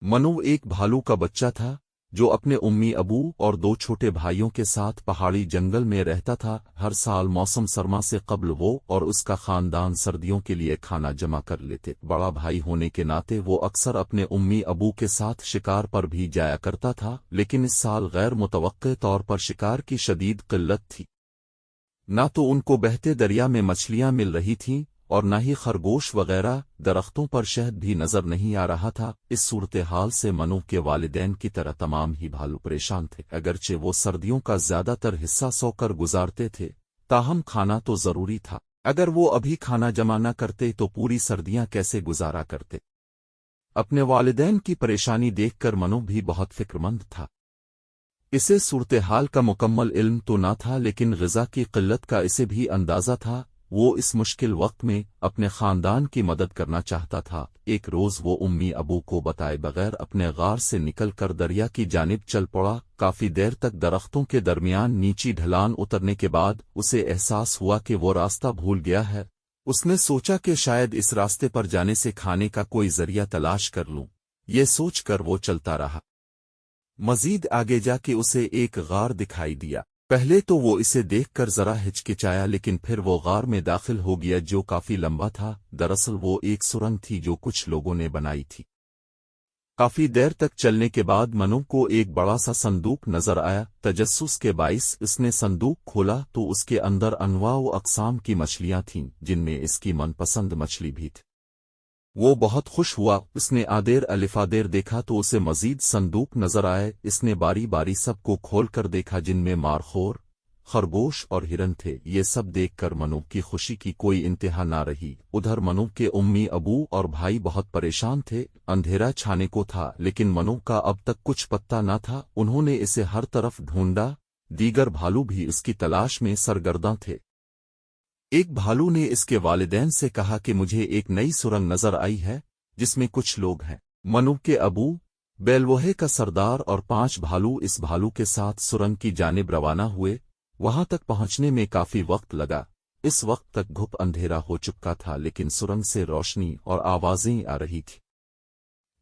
मनु एक भालू का बच्चा था जो अपने उम्मी अबू और दो छोटे भाइयों के साथ पहाड़ी जंगल में रहता था। हर साल मौसम सरमा से कब्ल वो और उसका खानदान सर्दियों के लिए खाना जमा कर लेते। बड़ा भाई होने के नाते वो अक्सर अपने उम्मी अबू के साथ शिकार पर भी जाया करता था, लेकिन इस साल गैर मुतवक्के तौर पर शिकार की शदीद किल्लत थी। ना तो उनको बहते दरिया में मछलियां मिल रही थीं और न ही खरगोश वगैरह, दरख्तों पर शहद भी नजर नहीं आ रहा था। इस सूरत हाल से मनु के वालिदैन की तरह तमाम ही भालू परेशान थे। अगरचे वो सर्दियों का ज्यादातर हिस्सा सोकर गुजारते थे, ताहम खाना तो जरूरी था। अगर वो अभी खाना जमा न करते तो पूरी सर्दियां कैसे गुजारा करते। अपने वालिदैन की परेशानी देखकर मनु भी बहुत फिक्रमंद था। इसे सूरत हाल का मुकम्मल इल्म तो न था, लेकिन ग़िज़ा की किल्लत का इसे भी अंदाज़ा था। वो इस मुश्किल वक्त में अपने खानदान की मदद करना चाहता था। एक रोज़ वो उम्मी अबू को बताए बगैर अपने गार से निकल कर दरिया की जानिब चल पड़ा। काफी देर तक दरख्तों के दरमियान नीची ढलान उतरने के बाद उसे एहसास हुआ कि वो रास्ता भूल गया है। उसने सोचा कि शायद इस रास्ते पर जाने से खाने का कोई जरिया तलाश कर लूं। ये सोचकर वो चलता रहा। मजीद आगे जाके उसे एक गार दिखाई दिया। पहले तो वो इसे देखकर जरा हिचकिचाया, लेकिन फिर वो गार में दाखिल हो गया जो काफी लंबा था। दरअसल वो एक सुरंग थी जो कुछ लोगों ने बनाई थी। काफी देर तक चलने के बाद मनु को एक बड़ा सा संदूक नजर आया। तजस्सुस के बाइस इसने संदूक खोला तो उसके अंदर अनवा व अक़साम की मछलियां थीं, जिनमें इसकी मनपसंद मछली भी थी। वो बहुत खुश हुआ। उसने आदेर अलिफादेर देखा तो उसे मजीद संदूक नजर आए। इसने बारी बारी सबको खोल कर देखा, जिनमें मारखोर, खरगोश और हिरन थे। ये सब देखकर मनु की खुशी की कोई इंतहा ना रही। उधर मनु के उम्मी अबू और भाई बहुत परेशान थे। अंधेरा छाने को था, लेकिन मनु का अब तक कुछ पत्ता न था। उन्होंने इसे हर तरफ ढूंढा। दीगर भालू भी इसकी तलाश में सरगर्दा थे। एक भालू ने इसके वालिदैन से कहा कि मुझे एक नई सुरंग नजर आई है जिसमें कुछ लोग हैं। मनु के अबू, बेलवोहे का सरदार और 5 भालू इस भालू के साथ सुरंग की जानिब रवाना हुए। वहां तक पहुंचने में काफी वक्त लगा। इस वक्त तक घुप अंधेरा हो चुका था, लेकिन सुरंग से रोशनी और आवाजें आ रही थी।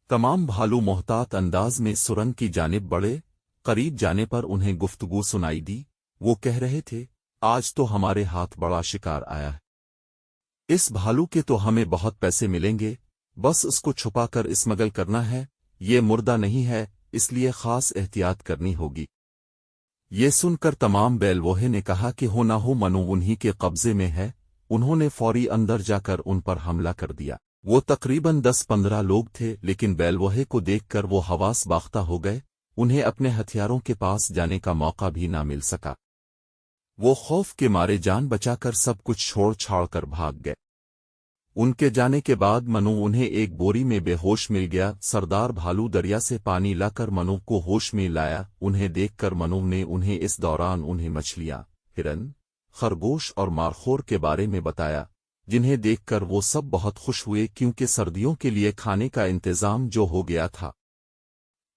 तमाम भालू मोहतात अंदाज में सुरंग की जानिब बढ़े। करीब जाने पर उन्हें गुफ्तगू सुनाई दी। वो कह रहे थे, आज तो हमारे हाथ बड़ा शिकार आया है। इस भालू के तो हमें बहुत पैसे मिलेंगे, बस उसको छुपाकर स्मगल करना है। ये मुर्दा नहीं है, इसलिए खास एहतियात करनी होगी। ये सुनकर तमाम बेलवोहे ने कहा कि हो ना हो मनु उन्हीं के कब्जे में है। उन्होंने फौरी अंदर जाकर उन पर हमला कर दिया। वो तकरीबन 10-15 लोग थे, लेकिन बेलवोहे को देखकर वो हवास बाख्ता हो गए। उन्हें अपने हथियारों के पास जाने का मौका भी ना मिल सका। वो खौफ के मारे जान बचाकर सब कुछ छोड़ छाड़ कर भाग गए। उनके जाने के बाद मनु उन्हें एक बोरी में बेहोश मिल गया। सरदार भालू दरिया से पानी लाकर मनु को होश में लाया। उन्हें देखकर मनु ने उन्हें इस दौरान उन्हें मछलियां, हिरन, खरगोश और मारखोर के बारे में बताया, जिन्हें देखकर वो सब बहुत खुश हुए, क्योंकि सर्दियों के लिए खाने का इंतजाम जो हो गया था।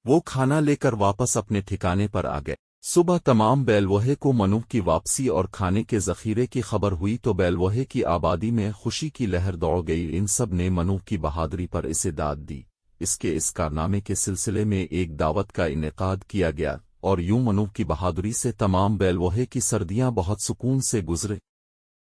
वो खाना लेकर वापस अपने ठिकाने पर आ गए। सुबह तमाम बेलवोहे को मनु की वापसी और खाने के जखीरे की खबर हुई तो बेलवोहे की आबादी में खुशी की लहर दौड़ गई। इन सब ने मनु की बहादुरी पर इसे दाद दी। इस कारनामे के सिलसिले में एक दावत का इनेकाद किया गया और यूं मनु की बहादुरी से तमाम बेलवोहे की सर्दियां बहुत सुकून से गुजरे।